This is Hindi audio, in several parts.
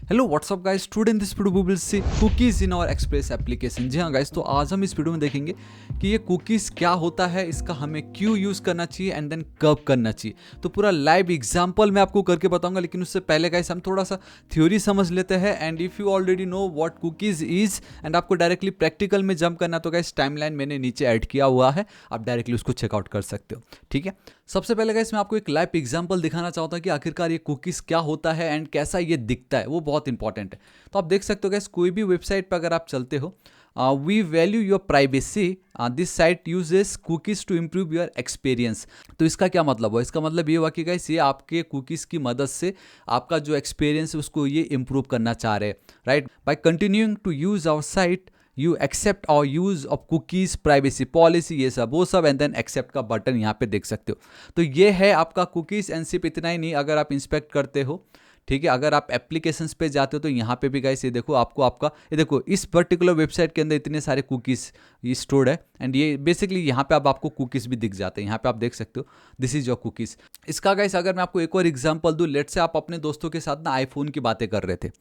Hello whatsapp guys, today in this video we will see cookies in our express application. जी हाँ गाइस, तो आज हम इस वीडियो में देखेंगे कि ये कुकीज़ क्या होता है, इसका हमें क्यों यूज़ करना चाहिए एंड देन कब करना चाहिए। तो पूरा लाइव एग्जांपल मैं आपको करके बताऊंगा, लेकिन उससे पहले गाइस हम थोड़ा सा थ्योरी समझ लेते हैं। And if you already know what cookies is and आपको डायरेक्टली प्रैक्टिकल में जंप करना, तो गाइस टाइमलाइन मैंने नीचे ऐड किया हुआ है, आप डायरेक्टली उसको चेकआउट कर सकते हो। ठीक है, सबसे पहले गाइस मैं आपको एक लाइव एग्जांपल दिखाना चाहता हूँ कि आखिरकार ये कुकीज़ क्या होता है एंड कैसा ये दिखता है, वो बहुत इंपॉर्टेंट है। तो आप देख सकते हो गाइस, कोई भी वेबसाइट पर अगर आप चलते हो, we value your privacy, this site uses cookies to improve your experience. तो इसका क्या मतलब हुआ? इसका मतलब ये हुआ कि गाइस ये आपके कुकीज़ की मदद से आपका जो एक्सपीरियंस है उसको ये इम्प्रूव करना चाह रहे हैं, right. By continuing to use our site you accept our use of cookies privacy policy, ये सब वो सब, एंड देन एक्सेप्ट का बटन यहाँ पे देख सकते हो। तो ये है आपका कुकीज। एंड सिर्फ इतना ही नहीं, अगर आप इंस्पेक्ट करते हो, ठीक है, अगर आप एप्लीकेशंस पे जाते हो तो यहाँ पे भी गाइस ये देखो, आपको आपका ये देखो इस पर्टिकुलर वेबसाइट के अंदर इतने सारे कुकीज़ ये स्टोर्ड है। एंड ये बेसिकली यहाँ पे अब आपको कुकीज़ भी दिख जाते हैं, यहाँ पे आप देख सकते हो दिस इज योर कुकीज़। इसका गाइस अगर मैं आपको एक और एग्जांपल दूँ, लेट से आप अपने दोस्तों के साथ ना आईफोन की बातें कर रहे थे,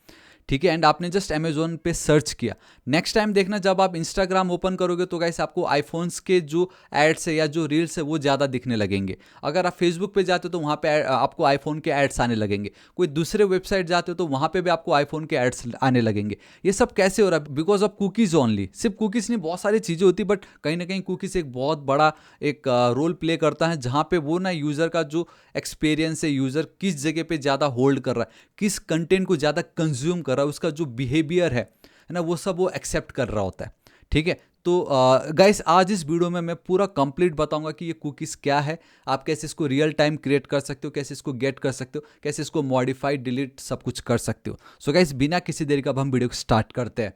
ठीक है, एंड आपने जस्ट अमेजोन पे सर्च किया। नेक्स्ट टाइम देखना जब आप इंस्टाग्राम ओपन करोगे तो गाइस आपको आईफोन्स के जो एड्स है या जो रील्स है वो ज़्यादा दिखने लगेंगे। अगर आप फेसबुक पे जाते हो तो वहाँ पे आपको आईफोन के एड्स आने लगेंगे। कोई दूसरे वेबसाइट जाते हो तो वहाँ पे भी आपको आईफोन के एड्स आने लगेंगे। ये सब कैसे हो रहा है? Because of cookies only. सिर्फ कुकीज़ नहीं, बहुत सारी चीज़ें होती, बट कहीं ना कहीं कुकीज़ एक बहुत बड़ा एक रोल प्ले करता है, जहाँ पे वो ना यूज़र का जो एक्सपीरियंस है, यूज़र किस जगह पे ज़्यादा होल्ड कर रहा है, किस कंटेंट को ज़्यादा कंज्यूम कर रहा है, उसका जो बिहेवियर है ना, वो सब वो एक्सेप्ट कर रहा होता है। ठीक है, तो गाइस आज इस वीडियो में मैं पूरा कंप्लीट बताऊंगा कि ये कुकीज़ क्या है, आप कैसे इसको रियल टाइम क्रिएट कर सकते हो, कैसे इसको गेट कर सकते हो, कैसे इसको मॉडिफाई डिलीट सब कुछ कर सकते हो। सो गाइस बिना किसी देरी का अब हम वीडियो को स्टार्ट करते हैं।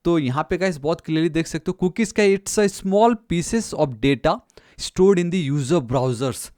तो यहाँ पे गाइस बहुत क्लियरली देख सकते हो कुकीज़ का, it's a small pieces of data stored in the user browsers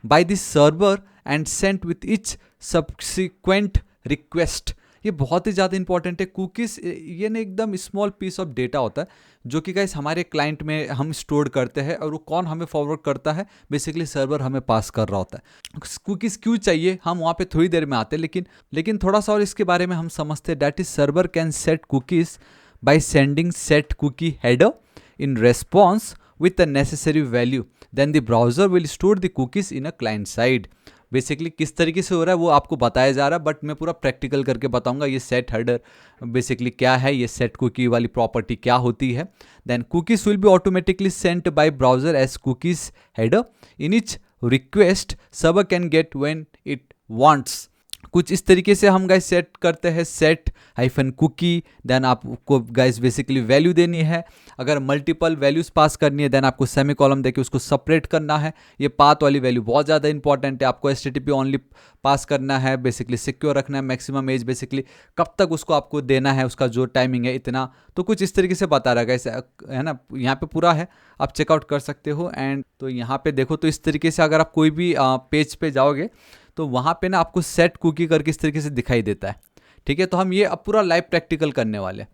by the server and sent with each subsequent request. ये बहुत ही ज़्यादा इंपॉर्टेंट है। कुकीज़ ये ना एकदम स्मॉल पीस ऑफ डेटा होता है जो कि गाइस हमारे क्लाइंट में हम स्टोर करते हैं, और वो कौन हमें फॉरवर्ड करता है? बेसिकली सर्वर हमें पास कर रहा होता है। कुकीज़ क्यों चाहिए, हम वहाँ पे थोड़ी देर में आते हैं, लेकिन थोड़ा सा और इसके बारे में हम समझते हैं। That is server can set cookies by sending set cookie header in response with the necessary value, then the browser will store the cookies in a client side। Basically किस तरीके से हो रहा है वो आपको बताया जा रहा है, बट मैं पूरा प्रैक्टिकल करके बताऊंगा। ये सेट हेडर बेसिकली क्या है, ये सेट कुकी वाली प्रॉपर्टी क्या होती है। Then cookies will be automatically sent by browser as cookies header in each request server can get when it wants. कुछ इस तरीके से हम गाइस सेट करते हैं, सेट हाइफन कुकी। देन आपको गाइस बेसिकली वैल्यू देनी है। अगर मल्टीपल वैल्यूज पास करनी है देन आपको सेमी कॉलम देके उसको सेपरेट करना है। ये पाथ वाली वैल्यू बहुत ज़्यादा इंपॉर्टेंट है। आपको एचटीटीपी ओनली पास करना है, बेसिकली सिक्योर रखना है। मैक्सिमम एज बेसिकली कब तक उसको आपको देना है, उसका जो टाइमिंग है इतना। तो कुछ इस तरीके से बता रहा है गाइस, है ना, यहाँ पे पूरा है, आप चेकआउट कर सकते हो। एंड तो यहाँ पे देखो, तो इस तरीके से अगर आप कोई भी पेज पे जाओगे तो वहाँ पे ना आपको सेट कुकी करके इस तरीके से दिखाई देता है। ठीक है, तो हम ये अब पूरा लाइव प्रैक्टिकल करने वाले हैं।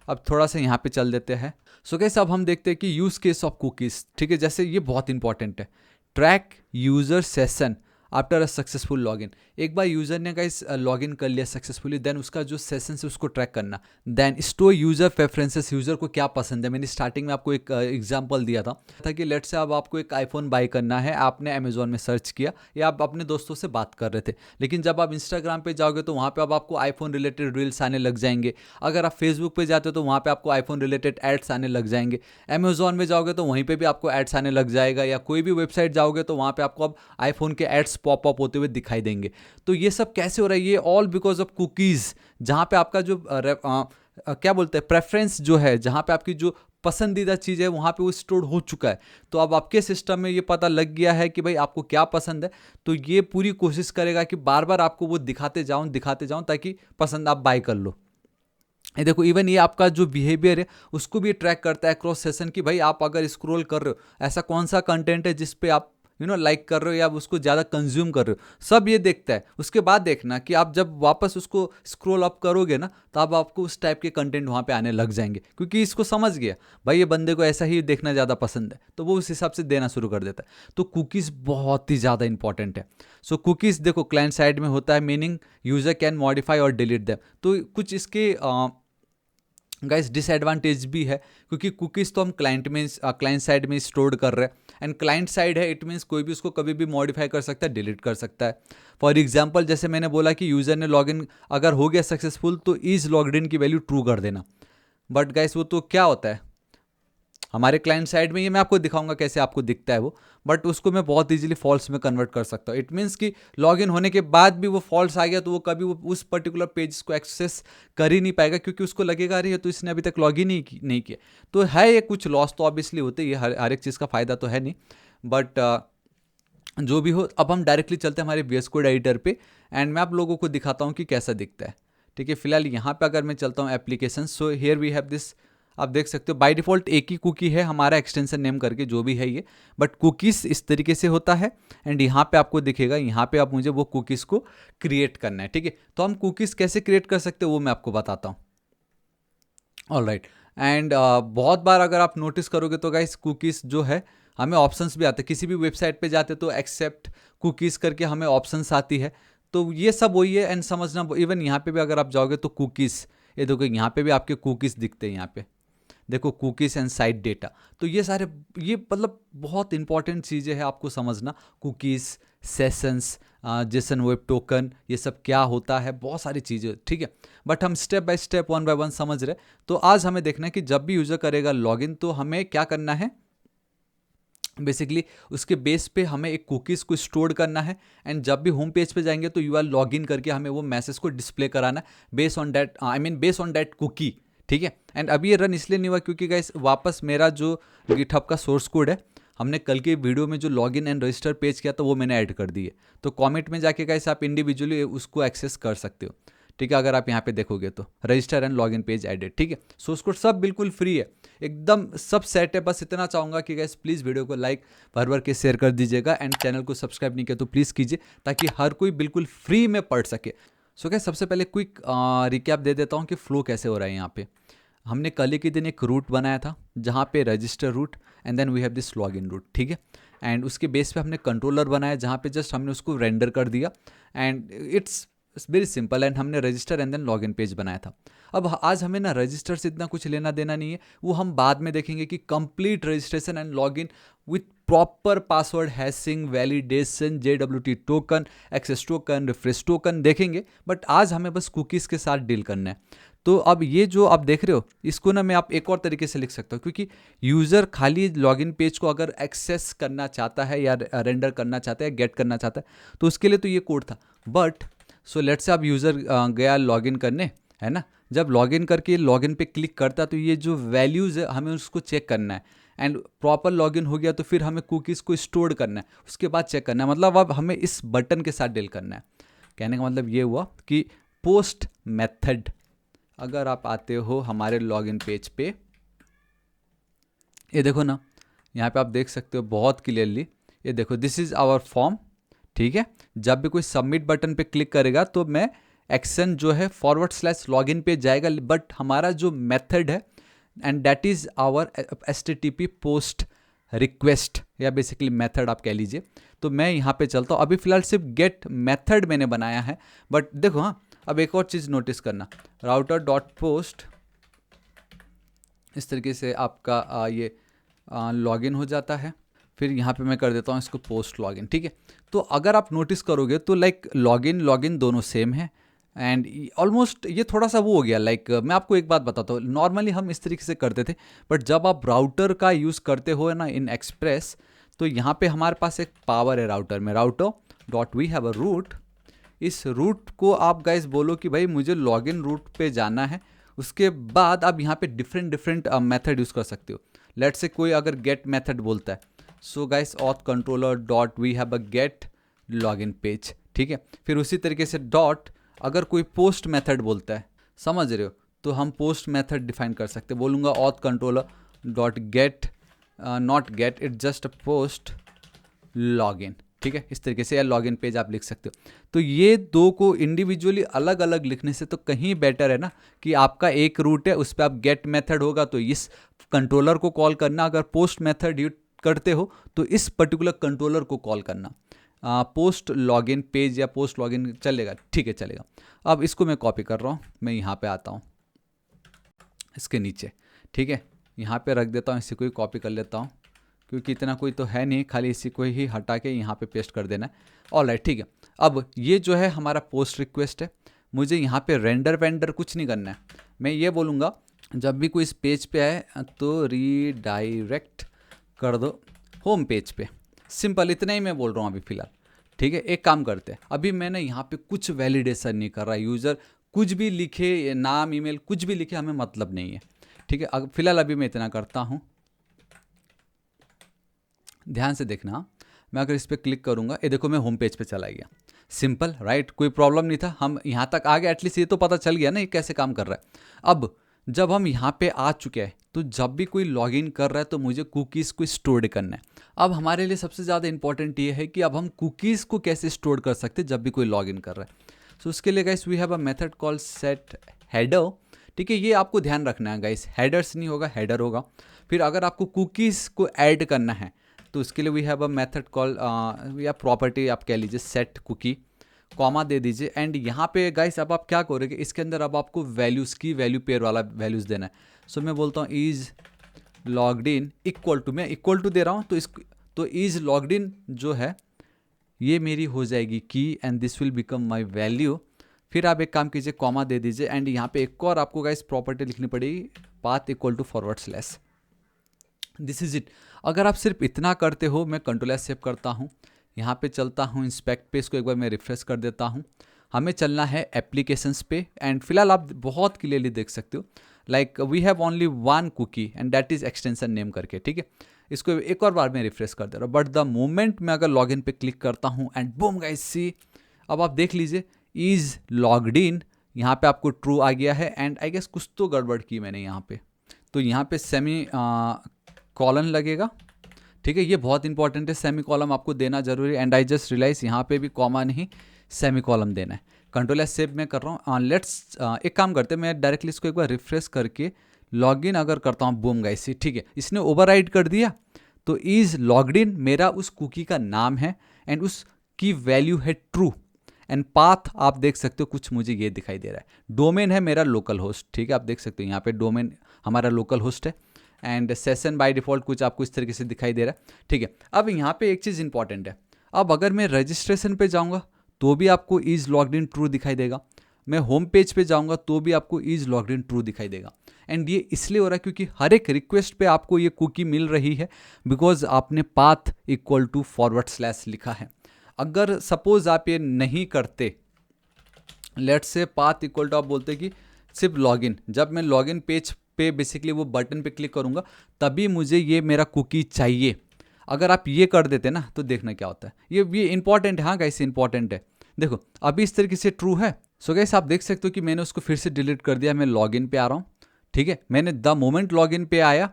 अब थोड़ा सा यहाँ पे चल देते हैं। सो गाइस अब हम देखते हैं कि यूज़ केस ऑफ कुकीज़। ठीक है, जैसे ये बहुत इंपॉर्टेंट है, track user session after a successful login. एक बार यूज़र ने गाइस लॉगिन कर लिया सक्सेसफुली, देन उसका जो सेशन है उसको ट्रैक करना। Then store user preferences, user को क्या पसंद है। मैंने स्टार्टिंग में आपको एक एग्जांपल दिया था कि लेट से अब आपको एक आईफोन बाय करना है, आपने अमेजोन में सर्च किया या आप अपने दोस्तों से बात कर रहे थे, लेकिन जब आप इंस्टाग्राम पे जाओगे तो वहाँ पे अब आपको आईफोन रिलेटेड रील्स आने लग जाएंगे। अगर आप फेसबुक पे जाते हो तो वहाँ पे आपको आईफोन रिलेटेड एड्स आने लग जाएंगे। अमेजोन में जाओगे तो वहीं पे भी आपको एड्स आने लग जाएगा, या कोई भी वेबसाइट जाओगे तो वहाँ पे आपको अब आईफोन के एड्स पॉपअप होते हुए दिखाई देंगे। तो ये सब कैसे हो रहा है? ये ऑल बिकॉज ऑफ कुकीज़, जहाँ पे आपका जो क्या बोलते हैं प्रेफरेंस जो है, जहाँ पे आपकी जो पसंदीदा चीज़ है वहाँ पे वो स्टोर हो चुका है। तो अब आपके सिस्टम में ये पता लग गया है कि भाई आपको क्या पसंद है, तो ये पूरी कोशिश करेगा कि बार बार आपको वो दिखाते जाऊँ ताकि पसंद आप बाय कर लो। ये देखो, इवन ये आपका जो बिहेवियर है उसको भी ट्रैक करता है क्रॉस सेशन, कि भाई आप अगर स्क्रॉल कर रहे हो, ऐसा कौन सा कंटेंट है जिस पे आप लाइक कर रहे हो या उसको ज़्यादा कंज्यूम कर रहे हो, सब ये देखता है। उसके बाद देखना कि आप जब वापस उसको स्क्रॉल अप करोगे ना, तो अब आपको उस टाइप के कंटेंट वहाँ पे आने लग जाएंगे, क्योंकि इसको समझ गया भाई ये बंदे को ऐसा ही देखना ज़्यादा पसंद है, तो वो उस हिसाब से देना शुरू कर देता है। तो कुकीज़ बहुत ही ज़्यादा इंपॉर्टेंट है। सो कुकीज़ देखो क्लाइंट साइड में होता है, मीनिंग यूज़र कैन मॉडिफाई और डिलीट देम। तो कुछ इसके गाइस डिसएडवांटेज भी है, क्योंकि कुकीज़ तो हम क्लाइंट साइड में स्टोर कर रहे हैं, एंड क्लाइंट साइड है, इट मीन्स कोई भी उसको कभी भी मॉडिफाई कर सकता है, डिलीट कर सकता है। फॉर एग्जांपल जैसे मैंने बोला कि यूज़र ने लॉगिन अगर हो गया सक्सेसफुल, तो इज लॉग्ड इन की वैल्यू ट्रू कर देना। बट गाइस वो तो क्या होता है हमारे क्लाइंट साइड में, ये मैं आपको दिखाऊंगा कैसे आपको दिखता है वो, बट उसको मैं बहुत इजीली फॉल्स में कन्वर्ट कर सकता हूँ। इट मीन्स कि लॉगिन होने के बाद भी वो फॉल्स आ गया, तो वो कभी वो उस पर्टिकुलर पेज को एक्सेस कर ही नहीं पाएगा, क्योंकि उसको लगेगा अरे ये तो इसने अभी तक लॉगिन ही नहीं किया। तो है ये कुछ लॉस तो ऑब्वियसली होते ही, हर एक चीज़ का फ़ायदा तो है नहीं, बट जो भी हो, अब हम डायरेक्टली चलते हैं हमारे VS कोड एडिटर पे, एंड मैं आप लोगों को दिखाता हूँ कि कैसा दिखता है। ठीक है, फिलहाल यहाँ पे अगर मैं चलता हूँ application, so here we have this, आप देख सकते हो बाय डिफ़ॉल्ट एक ही कुकी है हमारा एक्सटेंशन नेम करके जो भी है ये, बट कुकीज़ इस तरीके से होता है। एंड यहाँ पे आपको दिखेगा, यहाँ पे आप मुझे वो कुकीज़ को क्रिएट करना है। ठीक है, तो हम कुकीज़ कैसे क्रिएट कर सकते हो वो मैं आपको बताता हूँ। ऑलराइट, एंड बहुत बार अगर आप नोटिस करोगे तो गाइस कुकीज़ जो है हमें ऑप्शंस भी आते हैं, किसी भी वेबसाइट पे जाते तो एक्सेप्ट कुकीज़ करके हमें ऑप्शंस आती है। तो ये सब वही है, एंड समझना, इवन यहाँ पे भी अगर आप जाओगे तो कुकीज़, ये देखो यहाँ पे भी आपके कुकीज़ दिखते हैं, यहाँ पे देखो कुकीज़ एंड साइट डेटा। तो ये सारे, ये मतलब बहुत इंपॉर्टेंट चीज़ें हैं आपको समझना, cookies, sessions, Jason web token, ये सब क्या होता है, बहुत सारी चीज़ें। ठीक है, बट हम step by step, one by one समझ रहे। तो आज हमें देखना है कि जब भी यूज़र करेगा लॉगिन, तो हमें क्या करना है, बेसिकली उसके बेस पे हमें एक कुकीज़ को स्टोर करना है, एंड जब भी होम पेज पे जाएंगे तो यू आर लॉग इन करके हमें वो मैसेज को डिस्प्ले कराना है base on that, I mean base on that cookie. ठीक है, एंड अभी ये रन इसलिए नहीं हुआ क्योंकि गाइस वापस मेरा जो गिटहब का सोर्स कोड है, हमने कल के वीडियो में जो लॉगिन एंड रजिस्टर पेज किया था वो मैंने ऐड कर दिए। तो कमेंट में जाके गाइस आप इंडिविजुअली उसको एक्सेस कर सकते हो। ठीक है, अगर आप यहाँ पे देखोगे तो register and login page added. ठीक है, सोर्स कोड सब बिल्कुल फ्री है, एकदम सब सेट है। बस इतना चाहूँगा कि गाइस प्लीज़ वीडियो को लाइक भर भर के शेयर कर दीजिएगा, एंड चैनल को सब्सक्राइब नहीं किया तो प्लीज़ कीजिए, ताकि हर कोई बिल्कुल फ्री में पढ़ सके। सो गाइस सबसे पहले क्विक रिकैप दे देता हूँ कि फ्लो कैसे हो रहा है। यहाँ पे हमने कल ही के दिन एक रूट बनाया था जहाँ पे register route, and then we have this login route. ठीक है, एंड उसके बेस पे हमने कंट्रोलर बनाया जहाँ पे जस्ट हमने उसको रेंडर कर दिया, and it's very simple, and हमने register and then login page बनाया था। अब आज हमें ना रजिस्टर से इतना कुछ लेना देना नहीं है, वो हम बाद में देखेंगे कि complete registration and login with proper password, hashing, validation, JWT token, access token, refresh token देखेंगे, बट आज हमें बस कुकीज़ के साथ डील करना है। तो अब ये जो आप देख रहे हो, इसको ना मैं आप एक और तरीके से लिख सकता हूँ, क्योंकि यूज़र खाली लॉगिन पेज को अगर एक्सेस करना चाहता है या रेंडर करना चाहता है, गेट करना चाहता है, तो उसके लिए तो ये कोड था। बट सो लेट्स से अब यूज़र गया लॉगिन करने, है ना, जब लॉगिन करके लॉगिन पे क्लिक करता है तो ये जो वैल्यूज़ है हमें उसको चेक करना है, एंड प्रॉपर लॉगिन हो गया तो फिर हमें कुकीज़ को स्टोर करना है, उसके बाद चेक करना है। मतलब अब हमें इस बटन के साथ डील करना है। कहने का मतलब ये हुआ कि पोस्ट मेथड, अगर आप आते हो हमारे लॉगिन पेज पे, ये देखो ना, यहाँ पे आप देख सकते हो बहुत क्लियरली, ये देखो दिस इज़ आवर फॉर्म। ठीक है, जब भी कोई सबमिट बटन पे क्लिक करेगा तो मैं एक्शन जो है /लॉगिन पे जाएगा, बट हमारा जो मेथड है, and that is our HTTP post request, या बेसिकली मेथड आप कह लीजिए। तो मैं यहाँ पे चलता हूँ, अभी फिलहाल सिर्फ गेट मेथड मैंने बनाया है, बट देखो हाँ, अब एक और चीज़ नोटिस करना, राउटर डॉट पोस्ट, इस तरीके से आपका ये लॉगिन हो जाता है। फिर यहाँ पे मैं कर देता हूँ इसको पोस्ट लॉगिन। ठीक है, तो अगर आप नोटिस करोगे तो लाइक लॉगिन दोनों सेम है, एंड ऑलमोस्ट ये थोड़ा सा वो हो गया। लाइक मैं आपको एक बात बताता हूँ, नॉर्मली हम इस तरीके से करते थे, बट जब आप राउटर का यूज़ करते हो ना इन एक्सप्रेस, तो यहाँ पे हमारे पास एक पावर है राउटर में, router dot we have a route. इस रूट को आप गाइस बोलो कि भाई मुझे लॉगिन रूट पे जाना है, उसके बाद आप यहाँ पे डिफरेंट मेथड यूज़ कर सकते हो। लेट से कोई अगर गेट मेथड बोलता है, so guys auth controller dot we have a get login page. ठीक है, फिर उसी तरीके से डॉट, अगर कोई पोस्ट मेथड बोलता है, समझ रहे हो, तो हम पोस्ट मेथड डिफाइन कर सकते हैं। बोलूँगा auth controller dot gate, not gate, it just post login, ठीक है, इस तरीके से, या लॉगिन पेज आप लिख सकते हो। तो ये दो को इंडिविजुअली अलग अलग लिखने से तो कहीं बेटर है ना कि आपका एक रूट है, उस पर आप गेट मेथड होगा तो इस कंट्रोलर को कॉल करना, अगर पोस्ट मेथड यूज करते हो तो इस पर्टिकुलर कंट्रोलर को कॉल करना। पोस्ट लॉगिन पेज या पोस्ट लॉगिन चलेगा, ठीक है चलेगा। अब इसको मैं कॉपी कर रहा हूँ, मैं यहाँ पे आता हूँ इसके नीचे, ठीक है, यहाँ पे रख देता हूँ, इसी को ही कॉपी कर लेता हूँ क्योंकि इतना कोई तो है नहीं, खाली इसी को ही हटा के यहाँ पे पेस्ट कर देना है। ऑलराइट, ठीक है। अब ये जो है हमारा पोस्ट रिक्वेस्ट है, मुझे यहाँ पे रेंडर वेंडर कुछ नहीं करना है। मैं ये बोलूँगा जब भी कोई इस पेज पे आए तो रीडायरेक्ट कर दो होम पेज पे, सिंपल इतना ही मैं बोल रहा हूँ अभी फ़िलहाल, ठीक है। एक काम करते हैं, अभी मैंने यहाँ पे कुछ वैलिडेशन नहीं कर रहा, यूज़र कुछ भी लिखे, नाम ईमेल कुछ भी लिखे, हमें मतलब नहीं है, ठीक है। फिलहाल अभी मैं इतना करता हूँ, ध्यान से देखना, मैं अगर इस पर क्लिक करूँगा, ये देखो मैं होम पेज पे चला गया, सिंपल राइट, कोई प्रॉब्लम नहीं था, हम यहाँ तक आ गए, एटलीस्ट ये तो पता चल गया ना ये कैसे काम कर रहा है। अब जब हम यहाँ पे आ चुके हैं तो जब भी कोई लॉगिन कर रहा है तो मुझे कुकीज़ को स्टोर करना है। अब हमारे लिए सबसे ज़्यादा इंपॉर्टेंट ये है कि अब हम कुकीज़ को कैसे स्टोर कर सकते हैं जब भी कोई लॉगिन कर रहा है। सो उसके लिए guys we have a method call set header, ठीक है, ये आपको ध्यान रखना है गाइस, हेडर्स नहीं होगा, हेडर होगा। फिर अगर आपको कुकीज़ को ऐड करना है तो उसके लिए we have a method call या प्रॉपर्टी आप कह लीजिए सेट कुकी, कॉमा दे दीजिए। एंड यहाँ पे गाइस अब आप क्या करोगे, इसके अंदर अब आपको वैल्यूज़ की वैल्यू पेयर वाला वैल्यूज़ देना है। सो मैं बोलता हूँ is logged in equal to, मैं इक्वल टू दे रहा हूँ तो इज़ लॉग्ड इन जो है ये मेरी हो जाएगी की and this will become my value. फिर आप एक काम कीजिए, कॉमा दे दीजिए एंड यहाँ पे एक और आपको गाइस प्रॉपर्टी लिखनी पड़ेगी, path equal to forward slash, this is it. अगर आप सिर्फ इतना करते हो, मैं कंट्रोल एस सेव करता हूँ, यहाँ पे चलता हूँ इंस्पेक्ट पे, इसको एक बार मैं रिफ्रेश कर देता हूँ। हमें चलना है एप्लीकेशंस पे एंड फिलहाल आप बहुत क्लियरली देख सकते हो like we have only one cookie and that is extension name करके, ठीक है। इसको एक और बार मैं रिफ्रेश कर दे रहा हूँ, बट द मोमेंट मैं अगर लॉगिन पे क्लिक करता हूँ एंड बूम गाइस सी, अब आप देख लीजिए इज लॉग्ड इन, यहाँ पे आपको ट्रू आ गया है एंड आई गेस कुछ तो गड़बड़ की मैंने यहाँ पे, तो यहाँ पे सेमी कॉलन लगेगा, ठीक है, ये बहुत इंपॉर्टेंट है, सेमी कॉलम आपको देना जरूरी है। एंड आई जस्ट रियलाइज यहाँ पे भी कॉमा नहीं सेमी कॉलम देना है। कंट्रोल एस सेव मैं कर रहा हूँ। लेट्स एक काम करते हैं, मैं डायरेक्टली इसको एक बार रिफ्रेश करके लॉगिन अगर करता हूँ, बूम गाइस, ठीक है, इसने ओवरराइड कर दिया। तो इज लॉग्ड इन मेरा उस कुकी का नाम है एंड उसकी वैल्यू है ट्रू एंड पाथ आप देख सकते हो कुछ मुझे ये दिखाई दे रहा है, डोमेन है मेरा लोकल होस्ट, ठीक है, आप देख सकते हो यहाँ पे डोमेन हमारा लोकल होस्ट है एंड सेशन बाय डिफ़ॉल्ट कुछ आपको इस तरीके से दिखाई दे रहा है, ठीक है। अब यहाँ पे एक चीज़ इंपॉर्टेंट है, अब अगर मैं रजिस्ट्रेशन पे जाऊँगा तो भी आपको इज लॉग्ड इन ट्रू दिखाई देगा, मैं होम पेज पे जाऊँगा तो भी आपको इज लॉग्ड इन ट्रू दिखाई देगा। एंड ये इसलिए हो रहा है क्योंकि हर एक रिक्वेस्ट पे आपको ये कुकी मिल रही है बिकॉज आपने path equal to forward slash लिखा है। अगर सपोज आप ये नहीं करते, let's say path equal to आप बोलते कि सिर्फ लॉगिन, जब मैं लॉगिन पेज पे बेसिकली वो बटन पे क्लिक करूंगा तभी मुझे ये मेरा कुकी चाहिए, अगर आप ये कर देते ना तो देखना क्या होता है। ये इंपॉर्टेंट है, हाँ गाइस इंपॉर्टेंट है। देखो अभी इस तरीके से ट्रू है, सो गाइस आप देख सकते हो कि मैंने उसको फिर से डिलीट कर दिया, मैं लॉगिन पे आ रहा हूँ, ठीक है। मैंने द मोमेंट लॉगिन पे आया,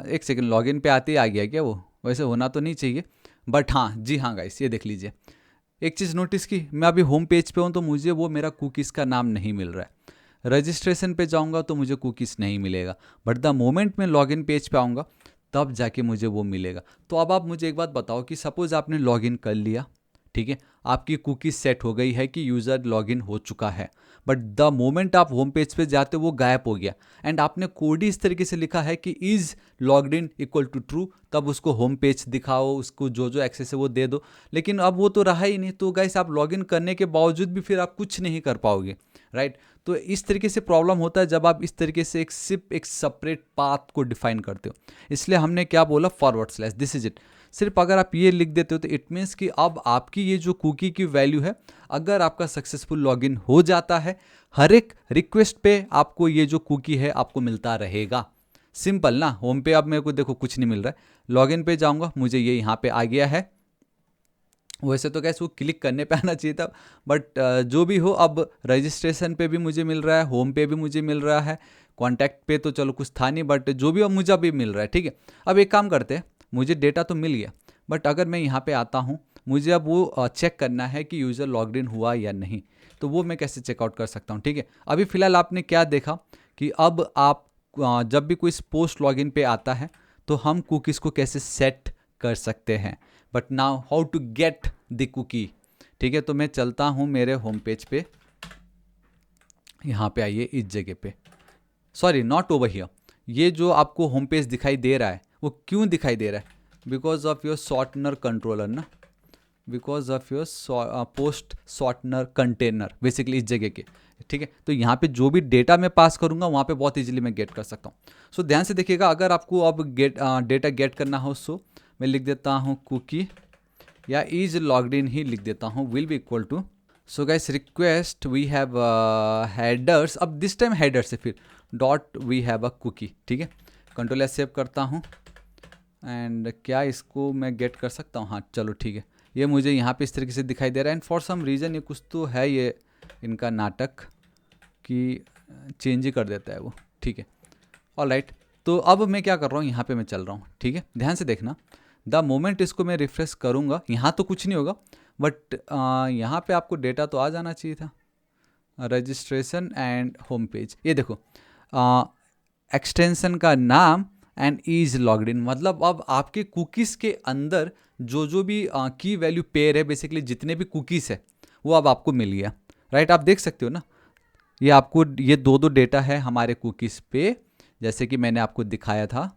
एक सेकेंड, लॉगिन पे आते ही आ गया क्या वो, वैसे होना तो नहीं चाहिए, बट हाँ जी हाँ गाइस ये देख लीजिए। एक चीज़ नोटिस की, मैं अभी होम पेज पे हूँ तो मुझे वो मेरा कुकीज़ का नाम नहीं मिल रहा है, रजिस्ट्रेशन पे जाऊँगा तो मुझे कुकीज़ नहीं मिलेगा, बट द मोमेंट मैं लॉगिन पेज पे आऊँगा तब जाके मुझे वो मिलेगा। तो अब आप मुझे एक बात बताओ कि सपोज़ आपने लॉगिन कर लिया, ठीक है, आपकी कुकी सेट हो गई है कि यूज़र लॉगिन हो चुका है, बट द मोमेंट आप होम पेज पे जाते हो वो गायब हो गया एंड आपने कोड ही इस तरीके से लिखा है कि is logged in equal to true, तब उसको होम पेज दिखाओ, उसको जो जो एक्सेस है वो दे दो, लेकिन अब वो तो रहा ही नहीं। तो गाइस आप लॉगिन करने के बावजूद भी फिर आप कुछ नहीं कर पाओगे, राइट। तो इस तरीके से प्रॉब्लम होता है जब आप इस तरीके से सिर्फ एक सेपरेट पाथ को डिफाइन करते हो। इसलिए हमने क्या बोला, forward slash, this is it. सिर्फ अगर आप ये लिख देते हो तो इट मीन्स कि अब आपकी ये जो कुकी की वैल्यू है, अगर आपका सक्सेसफुल लॉगिन हो जाता है, हर एक रिक्वेस्ट पे आपको ये जो कुकी है आपको मिलता रहेगा। सिंपल ना। होम पे अब मेरे को देखो कुछ नहीं मिल रहा है, लॉगिन पे जाऊंगा मुझे ये यहाँ पे आ गया है। वैसे तो कैसे वो क्लिक करने पे आना चाहिए था, बट जो भी हो, अब रजिस्ट्रेशन पे भी मुझे मिल रहा है, होम पे भी मुझे मिल रहा है, कॉन्टैक्ट पे तो चलो कुछ था नहीं, बट जो भी अब मुझे अभी मिल रहा है, ठीक है। अब एक काम करते हैं, मुझे डेटा तो मिल गया, बट अगर मैं यहाँ पे आता हूँ, मुझे अब वो चेक करना है कि यूज़र लॉग्ड इन हुआ या नहीं, तो वो मैं कैसे चेकआउट कर सकता हूँ। ठीक है, अभी फ़िलहाल आपने क्या देखा कि अब आप जब भी कोई पोस्ट लॉगिन पे आता है तो हम कुकीज़ को कैसे सेट कर सकते हैं, but now how to get the cookie. ठीक है, तो मैं चलता हूँ मेरे होम पेज पे, यहाँ पे आइए इस जगह पे, सॉरी नॉट ओवर हियर, ये जो आपको होम पेज दिखाई दे रहा है वो क्यों दिखाई दे रहा है, because of your shortener controller ना, because of your post shortener container, basically इस जगह के। ठीक है, तो यहाँ पे जो भी डेटा मैं पास करूँगा वहाँ पे बहुत इजीली मैं गेट कर सकता हूँ। सो ध्यान से देखिएगा, अगर आपको अब डेटा गेट करना हो, सो मैं लिख देता हूँ कुकी या इज लॉग्ड इन ही लिख देता हूँ, will be equal to, so guys request we have headers, अब दिस टाइम हेडर से फिर dot we have a cookie. ठीक है, कंट्रोल एस सेव करता हूँ एंड क्या इसको मैं गेट कर सकता हूँ, हाँ चलो ठीक है, ये मुझे यहाँ पे इस तरीके से दिखाई दे रहा है। एंड फॉर सम रीज़न ये कुछ तो है, ये इनका नाटक कि चेंज ही कर देता है वो। ठीक है, ऑलराइट, तो अब मैं क्या कर रहा हूँ, यहाँ पे मैं चल रहा हूँ। ठीक है, ध्यान से देखना, द मोमेंट इसको मैं रिफ्रेश करूँगा, यहाँ तो कुछ नहीं होगा, बट यहाँ पे आपको डेटा तो आ जाना चाहिए था, रजिस्ट्रेशन एंड होम पेज। ये देखो एक्सटेंशन का नाम एंड इज लॉग्ड इन, मतलब अब आपके कुकीज़ के अंदर जो भी की वैल्यू पेयर है, बेसिकली जितने भी कुकीज़ है वो अब आपको मिल गया। राइट, आप देख सकते हो ना, ये आपको ये दो डेटा है हमारे कुकीज़ पे, जैसे कि मैंने आपको दिखाया था,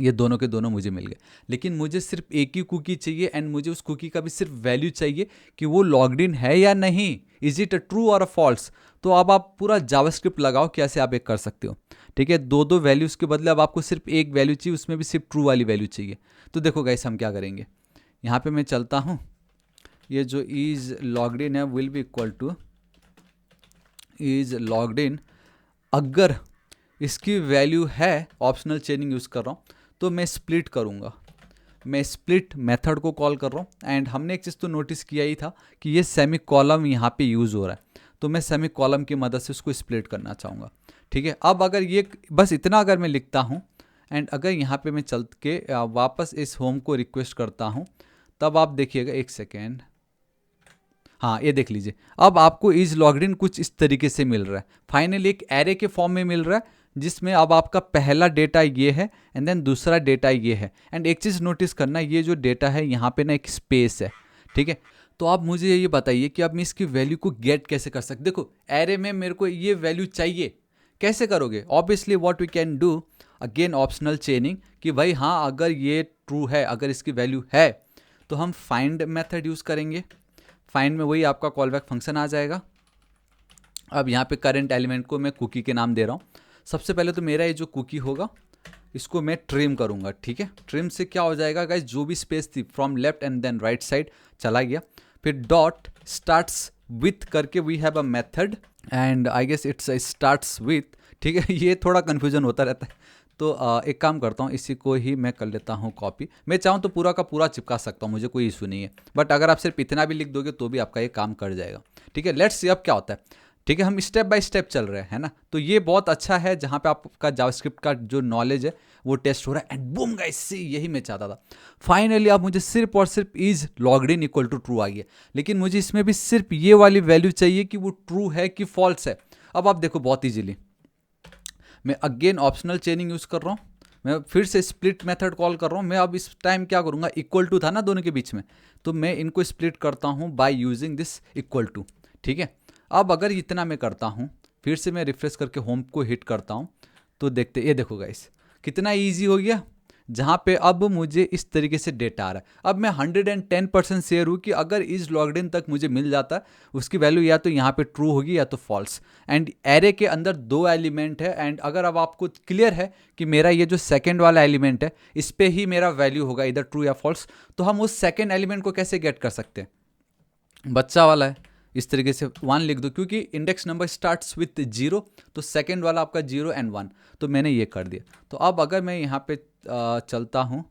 ये दोनों के दोनों मुझे मिल गए। लेकिन मुझे सिर्फ एक ही कुकी चाहिए एंड मुझे उस कुकी का भी सिर्फ वैल्यू चाहिए कि वो लॉग्ड इन है या नहीं, इज इट अ ट्रू और अ फॉल्स। तो अब आप पूरा जावास्क्रिप्ट लगाओ कैसे आप एक कर सकते हो। ठीक है, दो वैल्यूज़ के बदले अब आपको सिर्फ एक वैल्यू चाहिए, उसमें भी सिर्फ ट्रू वाली वैल्यू चाहिए। तो देखो गाइस हम क्या करेंगे, यहाँ पे मैं चलता हूँ, ये जो इज लॉग्ड इन है will be equal two is logged in, अगर इसकी वैल्यू है, ऑप्शनल चेनिंग यूज़ कर रहा हूँ, तो मैं स्प्लिट करूँगा, मैं स्प्लिट मेथड को कॉल कर रहा हूँ। एंड हमने एक चीज़ तो नोटिस किया ही था कि ये सेमी कॉलम यहाँ पे यूज़ हो रहा है, तो मैं सेमी कॉलम की मदद से उसको स्प्लिट करना चाहूँगा। ठीक है, अब अगर ये बस इतना अगर मैं लिखता हूँ एंड अगर यहाँ पे मैं चल के वापस इस होम को रिक्वेस्ट करता हूँ, तब आप देखिएगा, एक सेकेंड, हाँ ये देख लीजिए, अब आपको इज लॉग्ड इन कुछ इस तरीके से मिल रहा है। फाइनली एक एरे के फॉर्म में मिल रहा है, जिसमें अब आपका पहला डेटा ये है एंड देन दूसरा डेटा ये है। एंड एक चीज़ नोटिस करना, ये जो डेटा है यहाँ पे ना एक स्पेस है। ठीक है, तो आप मुझे ये बताइए कि अब मैं इसकी वैल्यू को गेट कैसे कर सकते। देखो एरे में मेरे को ये वैल्यू चाहिए, कैसे करोगे, obviously what we can do, again optional chaining, कि भाई हाँ अगर ये ट्रू है, अगर इसकी वैल्यू है, तो हम फाइंड मेथड यूज़ करेंगे। फाइंड में वही आपका कॉल बैक फंक्शन आ जाएगा। अब यहाँ पे करंट एलिमेंट को मैं कुकी के नाम दे रहा हूँ। सबसे पहले तो मेरा ये जो कुकी होगा इसको मैं ट्रिम करूँगा। ठीक है, ट्रिम से क्या हो जाएगा गाइस, जो भी स्पेस थी from left and then right side चला गया। फिर डॉट स्टार्ट्स विथ करके we have a method and I guess it's starts with. ठीक है, ये थोड़ा कन्फ्यूजन होता रहता है, तो एक काम करता हूँ, इसी को ही मैं कर लेता हूँ कॉपी। मैं चाहूँ तो पूरा का पूरा चिपका सकता हूँ, मुझे कोई इशू नहीं है, बट अगर आप सिर्फ इतना भी लिख दोगे तो भी आपका ये काम कर जाएगा। ठीक है, लेट्स सी अब क्या होता है। ठीक है, हम स्टेप बाय स्टेप चल रहे हैं ना, तो ये बहुत अच्छा है जहाँ पे आपका जावास्क्रिप्ट का जो नॉलेज है वो टेस्ट हो रहा है। एंड बूम गाइस, सी यही मैं चाहता था। फाइनली अब मुझे सिर्फ और सिर्फ is logged in equal to true आ गया, लेकिन मुझे इसमें भी सिर्फ ये वाली वैल्यू चाहिए कि वो ट्रू है कि फॉल्स है। अब आप देखो बहुत ईजिली, मैं अगेन ऑप्शनल चेनिंग यूज़ कर रहा हूँ, मैं फिर से स्प्लिट मेथड कॉल कर रहा हूँ। मैं अब इस टाइम क्या करूँगा, इक्वल टू था ना दोनों के बीच में, तो मैं इनको स्प्लिट करता हूँ by using this equal to. ठीक है, अब अगर इतना मैं करता हूँ, फिर से मैं रिफ्रेश करके होम को हिट करता हूँ, तो देखते, ये देखो गाइस कितना ईजी हो गया, जहाँ पे अब मुझे इस तरीके से डेटा आ रहा है। अब मैं 110% शेयर हूँ कि अगर इज लॉग्ड इन तक मुझे मिल जाता है, उसकी वैल्यू या तो यहाँ पे ट्रू होगी या तो फॉल्स। एंड एरे के अंदर 2 एलिमेंट है, एंड अगर अब आपको क्लियर है कि मेरा ये जो सेकेंड वाला एलिमेंट है इस पे ही मेरा वैल्यू होगा, इधर ट्रू या फॉल्स, तो हम उस सेकेंड एलिमेंट को कैसे गेट कर सकते हैं, बच्चा वाला है, इस तरीके से 1 लिख दो, क्योंकि इंडेक्स नंबर स्टार्ट्स विथ 0, तो सेकेंड वाला आपका 0 एंड 1, तो मैंने ये कर दिया। तो अब अगर मैं यहाँ पे चलता हूँ,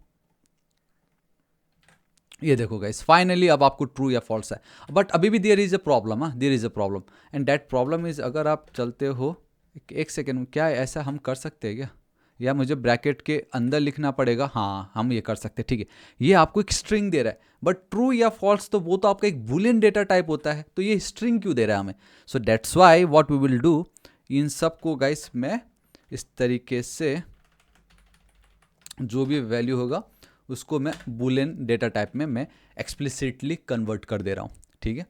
ये देखो गाइस फाइनली अब आपको ट्रू या फॉल्स है, बट अभी भी there is a problem, there is a problem, and that problem is, अगर आप चलते हो, एक सेकेंड, क्या ऐसा हम कर सकते हैं क्या, या मुझे ब्रैकेट के अंदर लिखना पड़ेगा? हाँ, हम ये कर सकते हैं, ठीक है। ये आपको एक स्ट्रिंग दे रहा है, बट ट्रू या फॉल्स तो वो तो आपका एक बूलियन डेटा टाइप होता है, तो ये स्ट्रिंग क्यों दे रहा है हमें? So that's why what we will do, इन सब को गाइस मैं इस तरीके से जो भी वैल्यू होगा उसको मैं बूलियन डेटा टाइप में मैं एक्सप्लिसिटली कन्वर्ट कर दे रहा हूँ, ठीक है।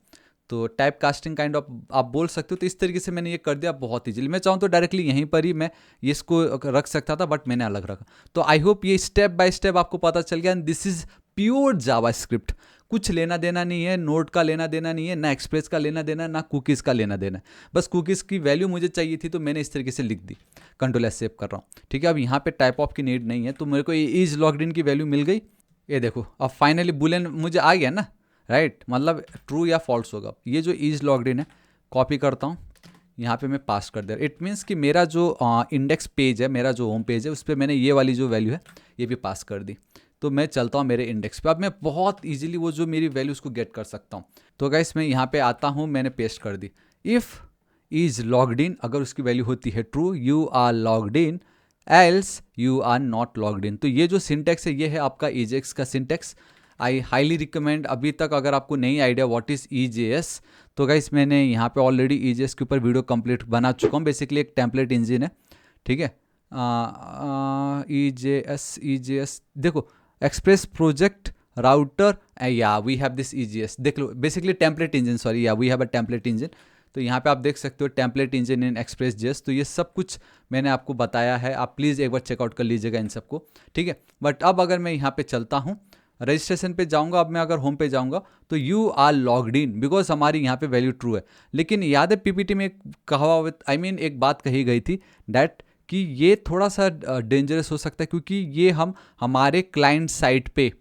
तो टाइप कास्टिंग काइंड ऑफ आप बोल सकते हो। तो इस तरीके से मैंने ये कर दिया बहुत ईजिली। मैं चाहूँ तो डायरेक्टली यहीं पर ही मैं ये इसको रख सकता था, बट मैंने अलग रखा। तो आई होप ये स्टेप बाय स्टेप आपको पता चल गया। And this is pure JavaScript, कुछ लेना देना नहीं है, नोड का लेना देना नहीं है, ना एक्सप्रेस का लेना देना, ना कुकीज़ का लेना देना। बस कुकीज़ की वैल्यू मुझे चाहिए थी तो मैंने इस तरीके से लिख दी। कंट्रोल एस सेव कर रहा हूँ, ठीक है। अब यहाँ पे टाइप ऑफ की नीड नहीं है, तो मेरे को ये इज लॉग्ड इन की वैल्यू मिल गई। ये देखो अब फाइनली बुलियन मुझे आ गया ना, राइट। मतलब ट्रू या फॉल्स होगा। ये जो इज लॉग्ड इन है, कॉपी करता हूँ, यहाँ पे मैं पास कर दे रहा हूँ। इट मीन्स कि मेरा जो इंडेक्स पेज है, मेरा जो होम पेज है, उस पर मैंने ये वाली जो वैल्यू है ये भी पास कर दी। तो मैं चलता हूँ मेरे इंडेक्स पे। अब मैं बहुत इजीली वो जो मेरी वैल्यू उसको गेट कर सकता हूँ। तो गाइस मैं यहाँ पे आता हूँ, मैंने पेस्ट कर दी। इफ़ इज लॉग्ड इन, अगर उसकी वैल्यू होती है true, you are logged in, else you are not logged in. तो ये जो सिंटेक्स है ये है आपका EJX का सिंटेक्स। आई हाईली रिकमेंड, अभी तक अगर आपको नहीं आइडिया व्हाट इज़ EJS, तो गाइस मैंने यहाँ पे ऑलरेडी EJS के ऊपर वीडियो कंप्लीट बना चुका हूँ। बेसिकली एक टेम्पलेट इंजन है, ठीक है। EJS देखो, एक्सप्रेस प्रोजेक्ट राउटर, या वी हैव दिस EJS, देख लो। बेसिकली टेम्पलेट इंजन, सॉरी, या we have a template engine. तो यहाँ पे आप देख सकते हो टेम्पलेट इंजन इन एक्सप्रेस.js। तो ये सब कुछ मैंने आपको बताया है, आप प्लीज़ एक बार चेकआउट कर लीजिएगा इन सबको, ठीक है। बट अब अगर मैं यहाँ पे चलता हूँ, रजिस्ट्रेशन पे जाऊँगा, अब मैं अगर होम पे जाऊँगा तो you are logged in, because हमारी यहाँ पे वैल्यू ट्रू है। लेकिन याद है PPT में एक कहावत, आई मीन एक बात कही गई थी, दैट कि ये थोड़ा सा डेंजरस हो सकता है, क्योंकि ये हम हमारे क्लाइंट साइड पे,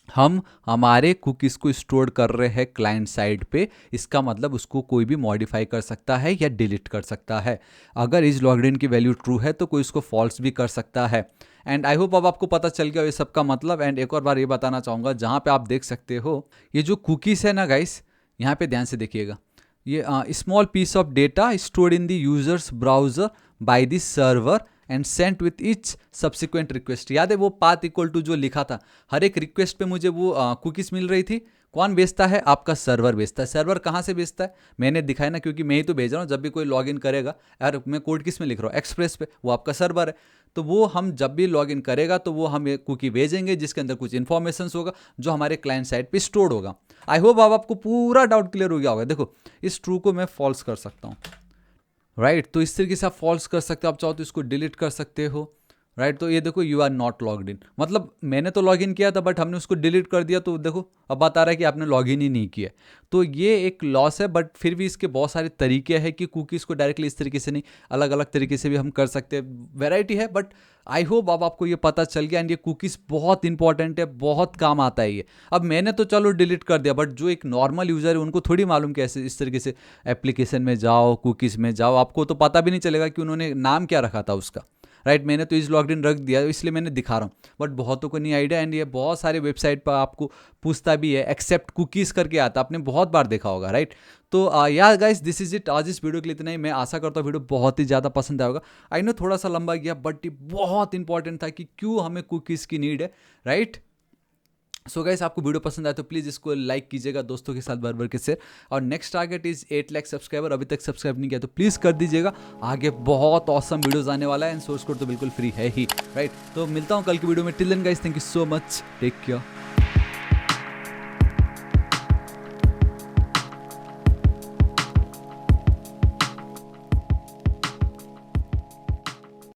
हम हमारे कुकीज़ को स्टोर कर रहे हैं क्लाइंट साइड पे। इसका मतलब उसको कोई भी मॉडिफाई कर सकता है या डिलीट कर सकता है। अगर इज लॉग्ड इन की वैल्यू ट्रू है तो कोई इसको फॉल्स भी कर सकता है। एंड आई होप अब आपको पता चल गया ये सब का मतलब। एंड एक और बार ये बताना चाहूँगा, जहाँ पे आप देख सकते हो ये जो कुकीज़ है ना गाइस, यहाँ पे ध्यान से देखिएगा, ये small piece of data stored in the user's browser by the server and sent with each subsequent request. याद है वो पाथ इक्वल टू जो लिखा था, हर एक रिक्वेस्ट पे मुझे वो कुकीज़ मिल रही थी। कौन बेचता है? आपका सर्वर बेचता है। सर्वर कहाँ से बेचता है? मैंने दिखाया ना, क्योंकि मैं ही तो भेज रहा हूँ। जब भी कोई लॉगिन करेगा, यार मैं कोड किस में लिख रहा हूँ? एक्सप्रेस पे, वो आपका सर्वर है। तो वो हम जब भी लॉगिन करेगा तो वो हम एक कुकी भेजेंगे जिसके अंदर कुछ इन्फॉर्मेशन होगा जो हमारे क्लाइंट साइड पे स्टोर्ड होगा। आई होप अब आपको पूरा डाउट क्लियर हो गया होगा। देखो, इस ट्रू को मैं फॉल्स कर सकता हूँ, राइट। तो इस तरीके से आप फॉल्स कर सकते हो। आप चाहो तो इसको डिलीट कर सकते हो, राइट। तो ये देखो, you are not logged in, मतलब मैंने तो लॉगिन किया था बट हमने उसको डिलीट कर दिया। तो देखो अब बता रहा है कि आपने लॉगिन ही नहीं किया। तो ये एक लॉस है, बट फिर भी इसके बहुत सारे तरीके हैं कि कुकीज़ को डायरेक्टली इस तरीके से नहीं, अलग अलग तरीके से भी हम कर सकते हैं। वेराइटी है, बट आई होप अब आपको ये पता चल गया। एंड ये कुकीज़ बहुत इंपॉर्टेंट है, बहुत काम आता है ये। अब मैंने तो चलो डिलीट कर दिया, बट जो एक नॉर्मल यूज़र है उनको थोड़ी मालूम कैसे इस तरीके से एप्लीकेशन में जाओ, कुकीज़ में जाओ, आपको तो पता भी नहीं चलेगा कि उन्होंने नाम क्या रखा था उसका, राइट। मैंने तो इज लॉग्ड इन रख दिया, इसलिए मैंने दिखा रहा हूँ, बट बहुतों को नहीं आइडिया। एंड ये बहुत सारे वेबसाइट पर आपको पूछता भी है, एक्सेप्ट कुकीज़ करके आता, आपने बहुत बार देखा होगा, राइट। तो यार गाइस, दिस इज इट। आज इस वीडियो के लिए इतना ही। मैं आशा करता हूँ वीडियो बहुत ही ज़्यादा पसंद आएगा। आई नो थोड़ा सा लंबा गया, बट ये बहुत इंपॉर्टेंट था कि क्यों हमें कुकीज़ की नीड है, राइट। सो गाइस, आपको वीडियो पसंद आए तो प्लीज़ इसको लाइक कीजिएगा, दोस्तों के साथ भर के शेयर। और next target is 8 lakh subscriber. अभी तक सब्सक्राइब नहीं किया तो प्लीज़ कर दीजिएगा। आगे बहुत ऑसम वीडियोस आने वाला है, एंड सोर्स कोड तो बिल्कुल फ्री है ही, राइट। तो मिलता हूँ कल की वीडियो में। Till then guys, thank you so much, take care.